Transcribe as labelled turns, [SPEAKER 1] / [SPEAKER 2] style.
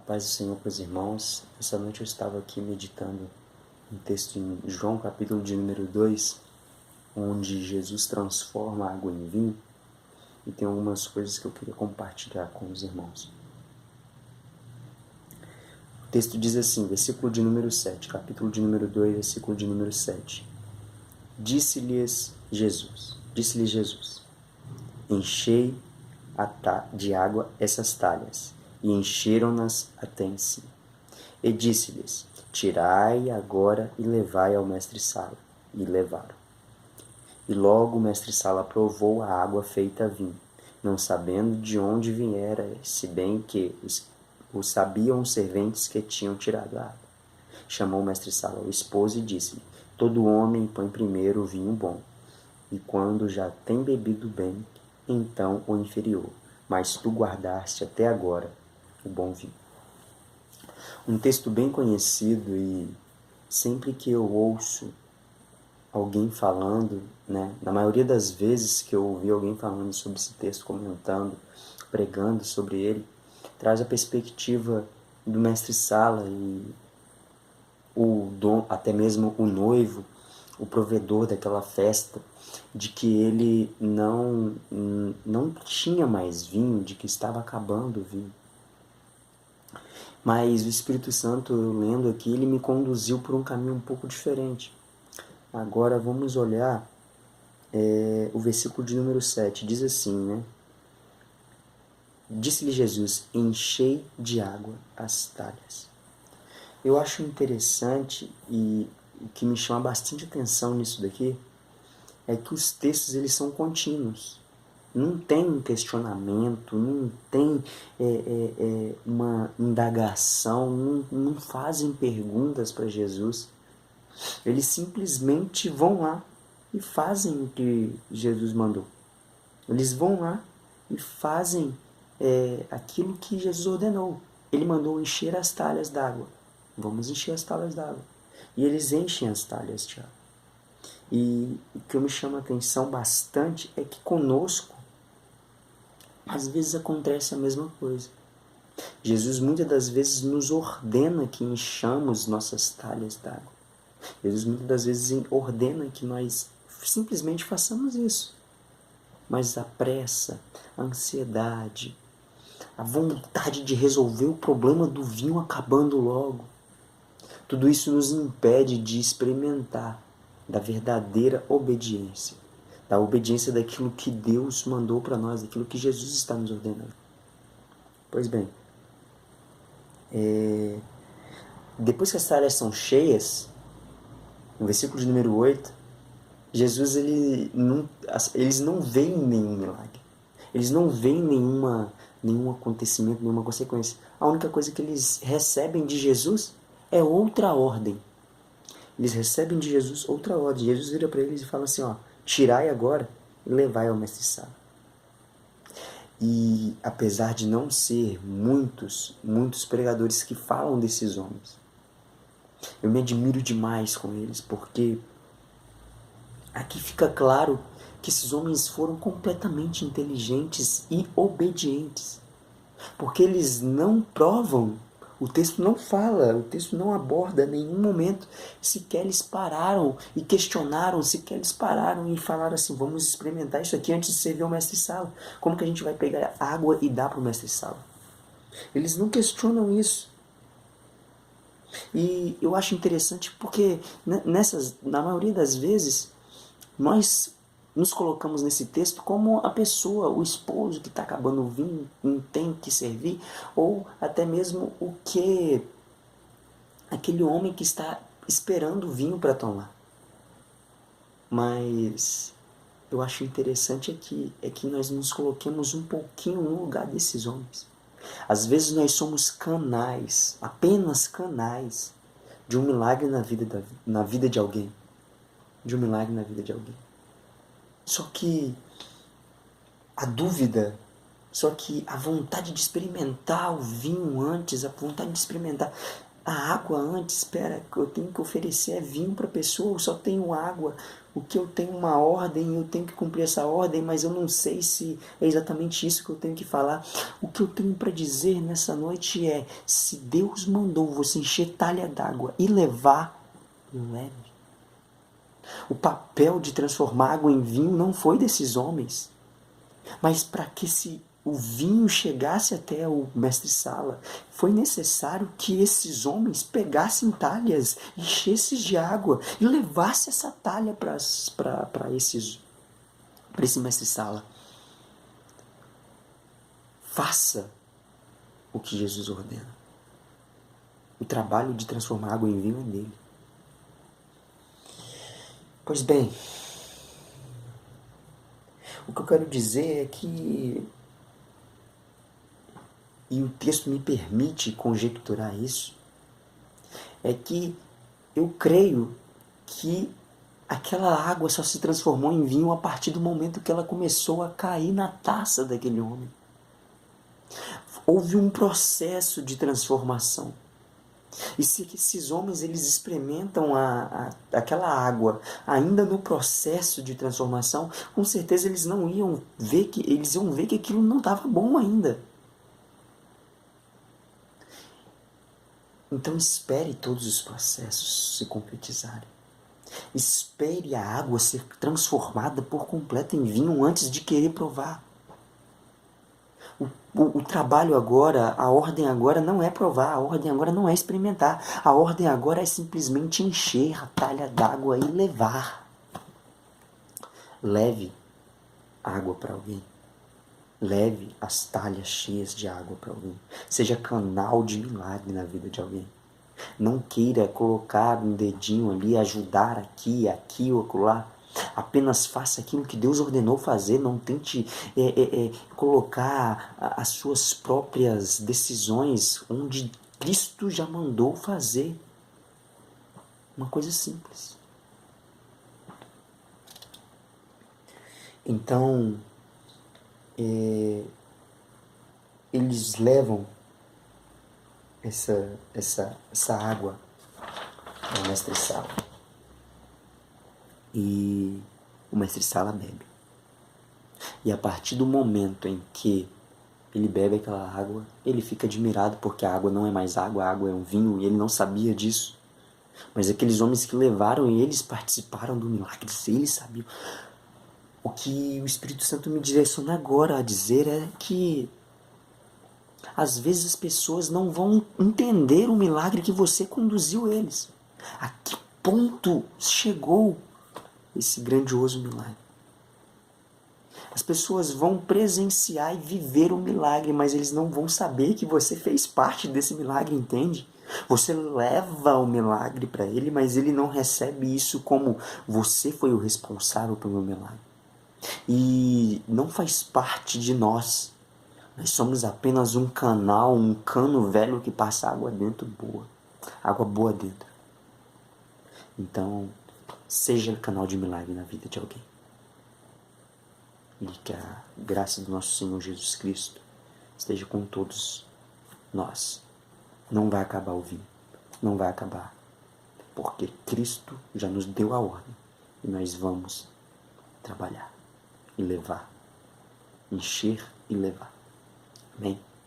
[SPEAKER 1] Paz do Senhor para os irmãos. Essa noite eu estava aqui meditando um texto em João, capítulo de número 2, onde Jesus transforma a água em vinho, e tem algumas coisas que eu queria compartilhar com os irmãos. O texto diz assim, versículo de número 7, capítulo de número 2, versículo de número 7. Disse-lhe Jesus, enchei de água essas talhas, e encheram-nas até em si. E disse-lhes, tirai agora e levai ao mestre-sala. E levaram. E logo o mestre-sala provou a água feita vinho, não sabendo de onde viera, se bem que o sabiam os serventes que tinham tirado a água. Chamou o mestre-sala o esposo e disse-lhe, todo homem põe primeiro o vinho bom, e quando já tem bebido bem, então o inferior, mas tu guardaste até agora o bom vinho. Um texto bem conhecido, e sempre que eu ouço alguém falando, na maioria das vezes que eu ouvi alguém falando sobre esse texto, comentando, pregando sobre ele, traz a perspectiva do mestre-sala e até mesmo o noivo, o provedor daquela festa, de que ele não tinha mais vinho, de que estava acabando o vinho. Mas o Espírito Santo, eu lendo aqui, ele me conduziu por um caminho um pouco diferente. Agora vamos olhar o versículo de número 7. Diz assim, Disse-lhe Jesus, enchei de água as talhas. Eu acho interessante, e o que me chama bastante atenção nisso daqui, é que os textos eles são contínuos. Não tem um questionamento, não tem uma indagação, não fazem perguntas para Jesus. Eles simplesmente vão lá e fazem o que Jesus mandou. Eles vão lá e fazem aquilo que Jesus ordenou. Ele mandou encher as talhas d'água. Vamos encher as talhas d'água. E eles enchem as talhas de água. E o que me chama a atenção bastante é que conosco, às vezes acontece a mesma coisa. Jesus muitas das vezes nos ordena que enchamos nossas talhas d'água. Jesus muitas das vezes ordena que nós simplesmente façamos isso. Mas a pressa, a ansiedade, a vontade de resolver o problema do vinho acabando logo, tudo isso nos impede de experimentar da verdadeira obediência. Da obediência daquilo que Deus mandou para nós, daquilo que Jesus está nos ordenando. Pois bem, depois que as talhas são cheias, no versículo de número 8, Jesus eles não veem nenhum milagre. Eles não veem nenhum acontecimento, nenhuma consequência. A única coisa que eles recebem de Jesus é outra ordem. Eles recebem de Jesus outra ordem. Jesus vira para eles e fala assim, tirai agora e levai ao mestre-sala. E apesar de não ser muitos pregadores que falam desses homens, eu me admiro demais com eles, porque aqui fica claro que esses homens foram completamente inteligentes e obedientes. Porque eles não provam, o texto não fala, o texto não aborda em nenhum momento sequer eles pararam e questionaram, sequer eles pararam e falaram assim, vamos experimentar isso aqui antes de servir ao mestre-sala. Como que a gente vai pegar água e dar para o mestre-sala? Eles não questionam isso. E eu acho interessante porque na maioria das vezes, nós nos colocamos nesse texto como a pessoa, o esposo que está acabando o vinho, não tem que servir, ou até mesmo aquele homem que está esperando o vinho para tomar. Mas eu acho interessante é que nós nos coloquemos um pouquinho no lugar desses homens. Às vezes nós somos canais, apenas canais, de um milagre na vida de alguém. De um milagre na vida de alguém. Só que a dúvida, só que a vontade de experimentar o vinho antes, a vontade de experimentar, a água antes, espera, eu tenho que oferecer vinho para a pessoa, eu só tenho água. O que eu tenho uma ordem, eu tenho que cumprir essa ordem, mas eu não sei se é exatamente isso que eu tenho que falar. O que eu tenho para dizer nessa noite é, se Deus mandou você encher talha d'água e levar, leve. O papel de transformar água em vinho não foi desses homens. Mas para que o vinho chegasse até o mestre-sala, foi necessário que esses homens pegassem talhas, enchessem de água e levassem essa talha para esse mestre-sala. Faça o que Jesus ordena. O trabalho de transformar água em vinho é dele. Pois bem, o que eu quero dizer é que, e o texto me permite conjecturar isso, é que eu creio que aquela água só se transformou em vinho a partir do momento que ela começou a cair na taça daquele homem. Houve um processo de transformação. E se esses homens eles experimentam aquela água ainda no processo de transformação, com certeza eles não iam ver que eles iam ver que aquilo não estava bom ainda. Então espere todos os processos se concretizarem. Espere a água ser transformada por completo em vinho antes de querer provar. O trabalho agora, a ordem agora não é provar, a ordem agora não é experimentar. A ordem agora é simplesmente encher a talha d'água e levar. Leve água para alguém. Leve as talhas cheias de água para alguém. Seja canal de milagre na vida de alguém. Não queira colocar um dedinho ali, ajudar aqui ou acolá. Apenas faça aquilo que Deus ordenou fazer. Não tente colocar as suas próprias decisões onde Cristo já mandou fazer. Uma coisa simples. Então, eles levam essa água ao mestre-sala. E o mestre-sala bebe. E a partir do momento em que ele bebe aquela água, ele fica admirado porque a água não é mais água, a água é um vinho, e ele não sabia disso. Mas aqueles homens que levaram eles participaram do milagre, eles sabiam. O que o Espírito Santo me direciona agora a dizer é que às vezes as pessoas não vão entender o milagre que você conduziu eles. A que ponto chegou esse grandioso milagre? As pessoas vão presenciar e viver o milagre, mas eles não vão saber que você fez parte desse milagre, entende? Você leva o milagre para ele, mas ele não recebe isso como você foi o responsável pelo milagre. E não faz parte de nós. Nós somos apenas um canal, um cano velho que passa água dentro boa. Água boa dentro. Então, seja canal de milagre na vida de alguém. E que a graça do nosso Senhor Jesus Cristo esteja com todos nós. Não vai acabar o vinho. Não vai acabar. Porque Cristo já nos deu a ordem. E nós vamos trabalhar e levar. Encher e levar. Amém?